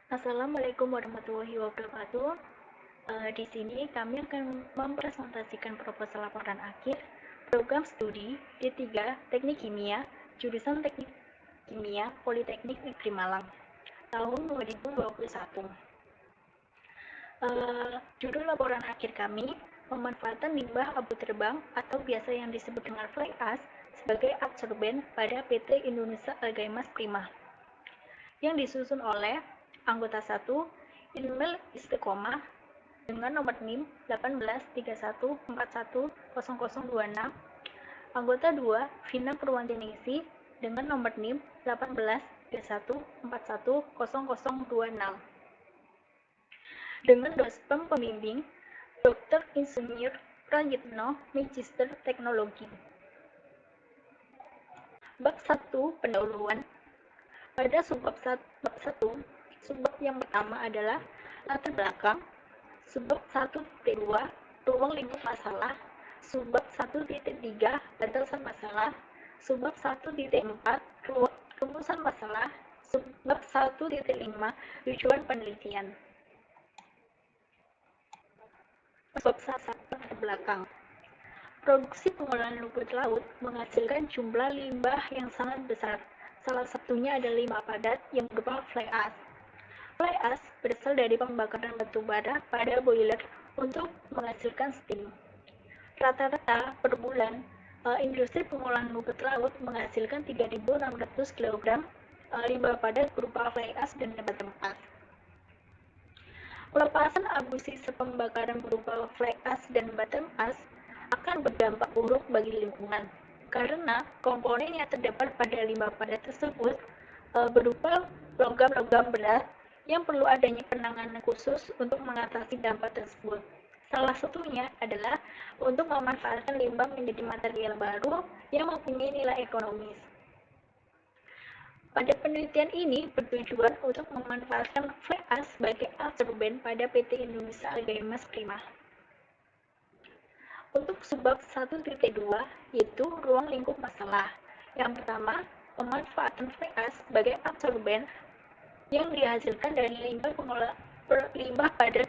Assalamualaikum warahmatullahi wabarakatuh. Di sini kami akan mempresentasikan proposal laporan akhir program studi D3 Teknik Kimia, jurusan Teknik Kimia Politeknik Negeri Malang, tahun 2021. Judul laporan akhir kami, pemanfaatan limbah abu terbang atau biasa yang disebut dengan fly ash sebagai absorben pada PT Indonesia Algaimas Prima, yang disusun oleh anggota 1 Ilmil Istiqomah dengan nomor NIM 1831410026, anggota 2 Vina Purwantiningsi dengan nomor NIM 1831410026, dengan dosen pembimbing Dr. Insinyur Prayitno, Magister Teknologi. Bab 1 pendahuluan. Pada subbab 1, subbab yang pertama adalah latar belakang, subbab 1.2 ruang lingkup masalah, subbab 1.3 batasan masalah, subbab 1.4 rumusan masalah, subbab 1.5 tujuan penelitian. Subbab 1 latar belakang. Produksi pengolahan rumput laut menghasilkan jumlah limbah yang sangat besar. Salah satunya adalah limbah padat yang berupa fly ash. Fly ash berasal dari pembakaran batu bara pada boiler untuk menghasilkan steam. Rata-rata per bulan, industri pengolahan rumput laut menghasilkan 3.600 kg limbah padat berupa fly ash dan limbah tempat. Pelepasan abu sisa pembakaran berupa fly ash dan bottom ash akan berdampak buruk bagi lingkungan, karena komponen yang terdapat pada limbah padat tersebut berupa logam-logam berat yang perlu adanya penanganan khusus untuk mengatasi dampak tersebut. Salah satunya adalah untuk memanfaatkan limbah menjadi material baru yang mempunyai nilai ekonomis. Pada penelitian ini bertujuan untuk memanfaatkan fly ash sebagai absorben pada PT Indonesia Algaimas Prima. Untuk subbab 1.2 yaitu ruang lingkup masalah. Yang pertama, pemanfaatan fly ash sebagai absorben yang dihasilkan dari limbah pada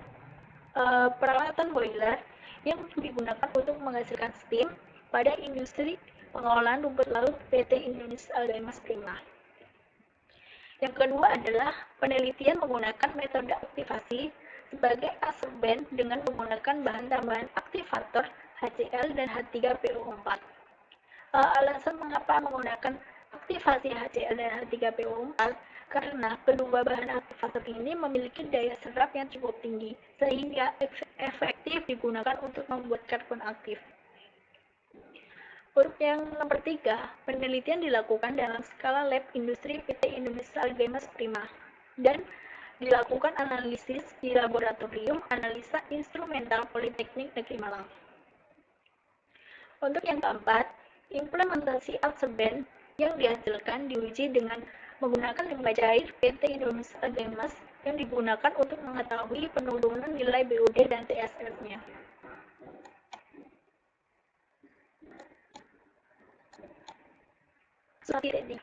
peralatan boiler yang digunakan untuk menghasilkan steam pada industri pengolahan rumput laut PT Indonesia Algaimas Prima. Yang kedua adalah penelitian menggunakan metode aktivasi sebagai absorben dengan menggunakan bahan tambahan aktivator HCl dan H3PO4. Alasan mengapa menggunakan aktivasi HCl dan H3PO4 karena kedua bahan aktivator ini memiliki daya serap yang cukup tinggi sehingga efektif digunakan untuk membuat karbon aktif. Huruf yang nomor 3, penelitian dilakukan dalam skala lab industri PT Indonesia Algaimas Prima dan dilakukan analisis di laboratorium analisa instrumental Politeknik Negeri Malang. Untuk yang keempat, implementasi absorben yang dihasilkan diuji dengan menggunakan limbah cair PT Indonesia Algaimas yang digunakan untuk mengetahui penurunan nilai BOD dan TSR-nya.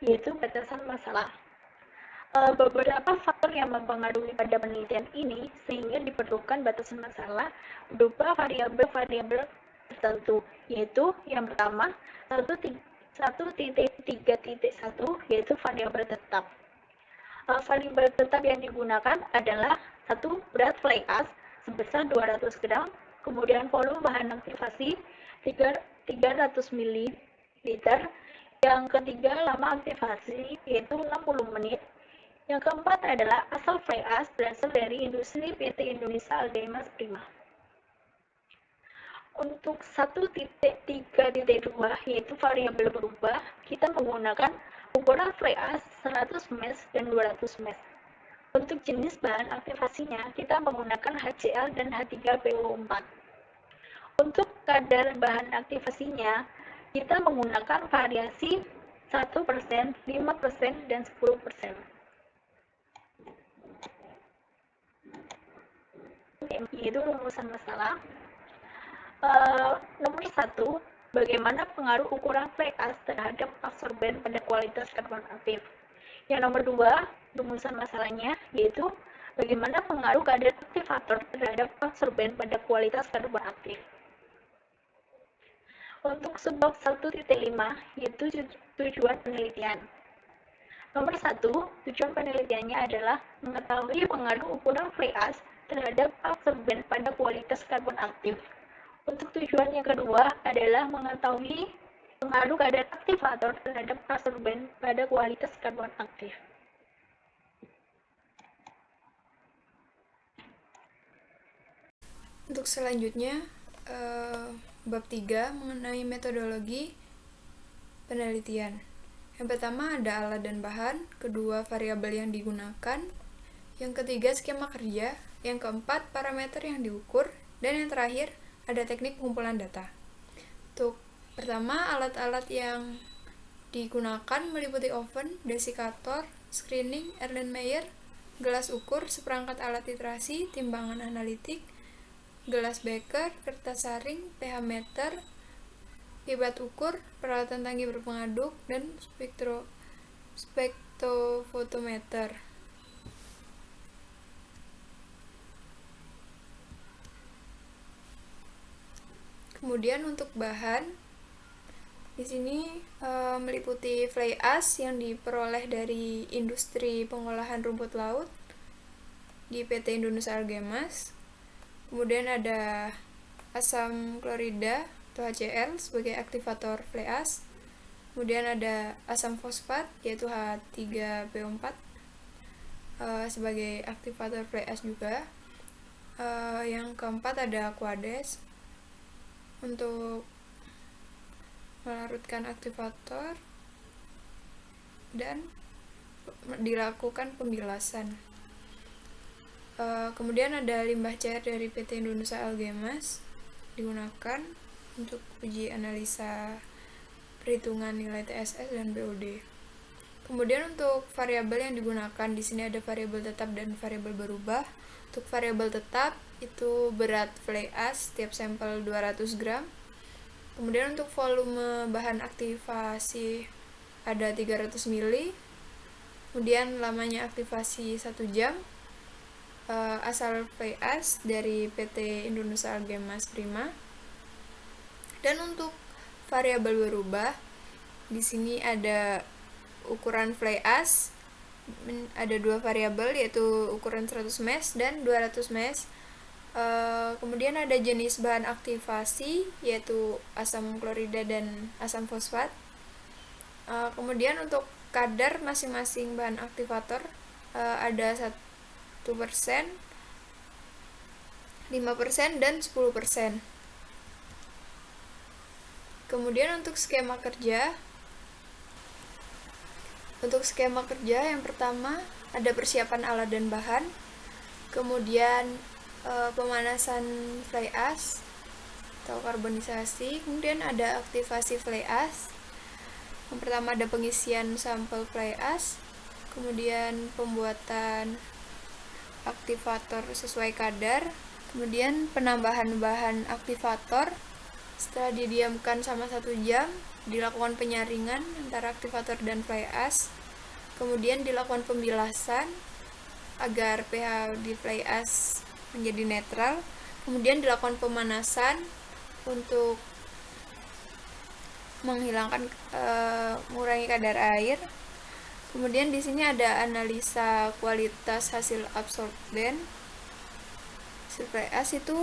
Yaitu batasan masalah. Beberapa faktor yang mempengaruhi pada penelitian ini sehingga diperlukan batasan masalah berupa variabel-variabel tertentu, yaitu yang pertama 1.3.1 yaitu variabel tetap. Variabel tetap yang digunakan adalah 1. Berat fly ash sebesar 200 gram, kemudian volume bahan aktivasi 300 ml, yang ketiga lama aktivasi yaitu 60 menit, yang keempat adalah asal fly ash berasal dari industri PT Indonesia Algaimas Prima. Untuk 1.3.2 yaitu variabel berubah, kita menggunakan ukuran fly ash 100 mesh dan 200 mesh. Untuk jenis bahan aktivasinya, kita menggunakan HCl dan H3PO4. Untuk kadar bahan aktivasinya, kita menggunakan variasi 1%, 5%, dan 10%. Yaitu rumusan masalah. Nomor 1, bagaimana pengaruh ukuran fly ash terhadap absorben pada kualitas karbon aktif. Yang nomor 2, rumusan masalahnya, yaitu bagaimana pengaruh kadar aktivator terhadap absorben pada kualitas karbon aktif. Untuk subbab 1.5, yaitu tujuan penelitian. Nomor 1, tujuan penelitiannya adalah mengetahui pengaruh ukuran fly ash terhadap absorben pada kualitas karbon aktif. Untuk tujuan yang kedua adalah mengetahui pengaruh kadar aktivator terhadap absorben pada kualitas karbon aktif. Untuk selanjutnya, bab 3 mengenai metodologi penelitian. Yang pertama ada alat dan bahan, kedua variabel yang digunakan, yang ketiga skema kerja, yang keempat parameter yang diukur, dan yang terakhir ada teknik pengumpulan data. Untuk pertama, alat-alat yang digunakan meliputi oven, desikator, screening, Erlenmeyer, gelas ukur, seperangkat alat titrasi, timbangan analitik, gelas beker, kertas saring, pH meter, kibat ukur, peralatan tangki berpengaduk, dan spektrofotometer. Kemudian untuk bahan, di sini meliputi fly ash yang diperoleh dari industri pengolahan rumput laut di PT Indonesia Algemas. Kemudian ada asam klorida atau HCl sebagai aktivator fly ash. Kemudian ada asam fosfat yaitu H3PO4 sebagai aktivator fly ash juga. Yang keempat ada aqueous untuk melarutkan aktivator dan dilakukan pembilasan. Kemudian ada limbah cair dari PT Indonesia Algemas digunakan untuk uji analisa perhitungan nilai TSS dan BOD. Kemudian untuk variabel yang digunakan di sini ada variabel tetap dan variabel berubah. Untuk variabel tetap itu berat fly ash setiap sampel 200 gram. Kemudian untuk volume bahan aktivasi ada 300 ml. Kemudian lamanya aktivasi 1 jam. Asal fly ash dari PT Indonesia Algemas Prima. Dan untuk variabel berubah di sini ada ukuran fly ash, ada dua variabel yaitu ukuran 100 mesh dan 200 mesh. Kemudian ada jenis bahan aktivasi yaitu asam klorida dan asam fosfat. Kemudian untuk kadar masing-masing bahan aktivator ada 1%, 5%, dan 10%. Kemudian untuk skema kerja. Untuk skema kerja yang pertama ada persiapan alat dan bahan, kemudian pemanasan fly ash atau karbonisasi, kemudian ada aktivasi fly ash. Yang pertama ada pengisian sampel fly ash, kemudian pembuatan aktivator sesuai kadar, kemudian penambahan bahan aktivator. Setelah didiamkan selama 1 jam, dilakukan penyaringan antara aktivator dan fly ash. Kemudian dilakukan pembilasan agar pH di fly ash menjadi netral. Kemudian dilakukan pemanasan untuk mengurangi kadar air. Kemudian di sini ada analisa kualitas hasil absorben. Fly ash itu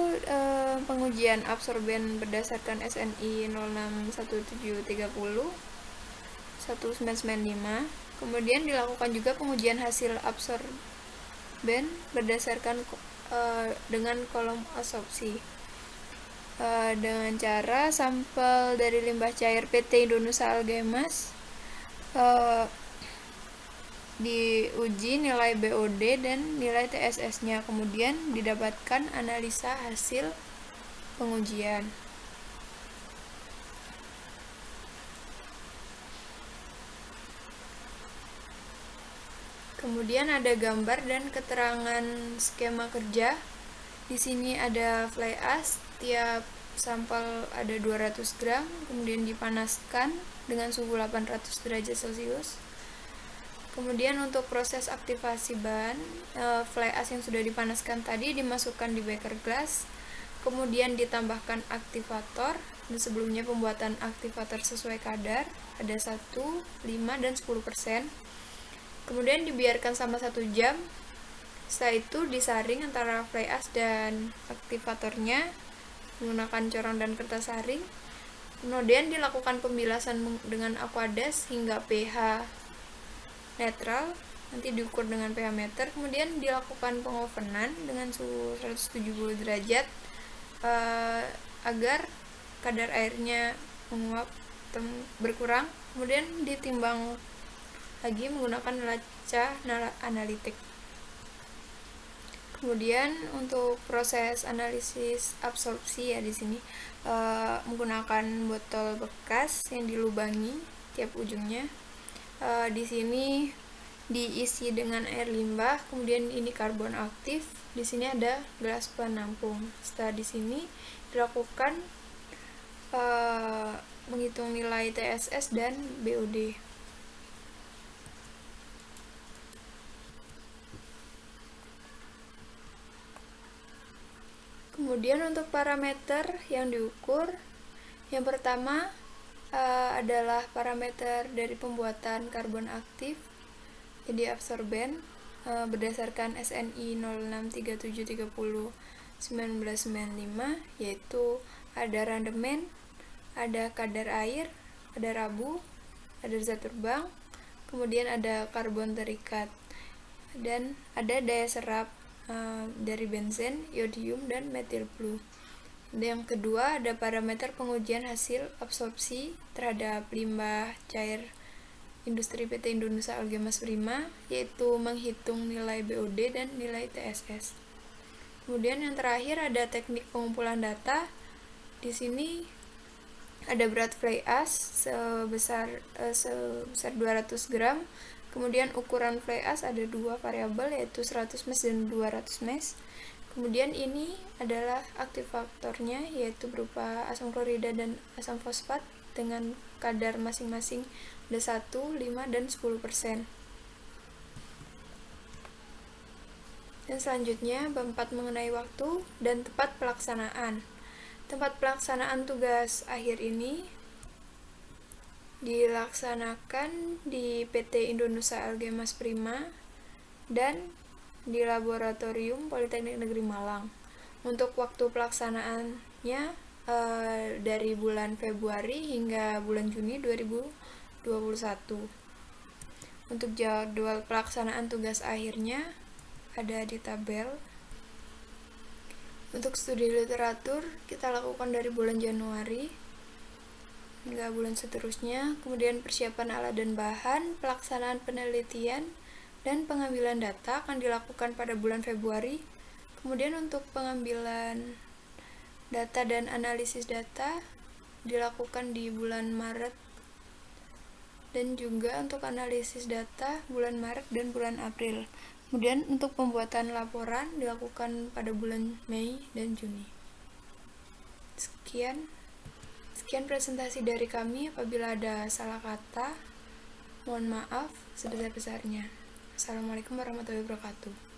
pengujian absorben berdasarkan SNI 061730 1995. Kemudian dilakukan juga pengujian hasil absorben berdasarkan dengan kolom absorpsi dengan cara sampel dari limbah cair PT Indonesia Algemas diuji nilai BOD dan nilai TSS-nya, kemudian didapatkan analisa hasil pengujian. Kemudian ada gambar dan keterangan skema kerja. Di sini ada fly ash, tiap sampel ada 200 gram, kemudian dipanaskan dengan suhu 800 derajat Celcius. Kemudian untuk proses aktivasi bahan, fly ash yang sudah dipanaskan tadi dimasukkan di beker glass, kemudian ditambahkan aktivator, dan sebelumnya pembuatan aktivator sesuai kadar, ada 1, 5, dan 10%. Kemudian dibiarkan selama 1 jam, setelah itu disaring antara fly ash dan aktivatornya menggunakan corong dan kertas saring. Kemudian dilakukan pembilasan dengan aqueduct hingga pH netral, nanti diukur dengan pH meter. Kemudian dilakukan pengovenan dengan suhu 170 derajat agar kadar airnya menguap berkurang. Kemudian ditimbang lagi menggunakan neraca analitik. Kemudian untuk proses analisis absorpsi ya di sini menggunakan botol bekas yang dilubangi tiap ujungnya. Di sini diisi dengan air limbah, kemudian ini karbon aktif. Di sini ada gelas penampung. Setelah di sini dilakukan menghitung nilai TSS dan BOD. Kemudian untuk parameter yang diukur, yang pertama adalah parameter dari pembuatan karbon aktif, jadi absorben, berdasarkan SNI 0637301995, yaitu ada randemen, ada kadar air, ada rabu, ada zat terbang, kemudian ada karbon terikat, dan ada daya serap dari benzen, yodium, dan metil blue. Yang kedua ada parameter pengujian hasil absorpsi terhadap limbah cair industri PT Indonesia Algemas Prima, yaitu menghitung nilai BOD dan nilai TSS. Kemudian yang terakhir ada teknik pengumpulan data. Di sini ada berat fly ash sebesar 200 gram. Kemudian ukuran fly ash ada 2 variabel, yaitu 100 mesh dan 200 mesh. Kemudian ini adalah aktivatornya, yaitu berupa asam klorida dan asam fosfat dengan kadar masing-masing ada 1, 5, dan 10%. Dan selanjutnya bab 4 mengenai waktu dan tempat pelaksanaan. Tempat pelaksanaan tugas akhir ini dilaksanakan di PT Indonesia Algemas Prima dan di Laboratorium Politeknik Negeri Malang. Untuk waktu pelaksanaannya dari bulan Februari hingga bulan Juni 2021. Untuk jadwal pelaksanaan tugas akhirnya ada di tabel. Untuk studi literatur kita lakukan dari bulan Januari hingga bulan seterusnya. Kemudian persiapan alat dan bahan, pelaksanaan penelitian dan pengambilan data akan dilakukan pada bulan Februari. Kemudian untuk pengambilan data dan analisis data dilakukan di bulan Maret, dan juga untuk analisis data bulan Maret dan bulan April. Kemudian untuk pembuatan laporan dilakukan pada bulan Mei dan Juni. Sekian presentasi dari kami. Apabila ada salah kata, mohon maaf sebesar-besarnya. Assalamualaikum warahmatullahi wabarakatuh.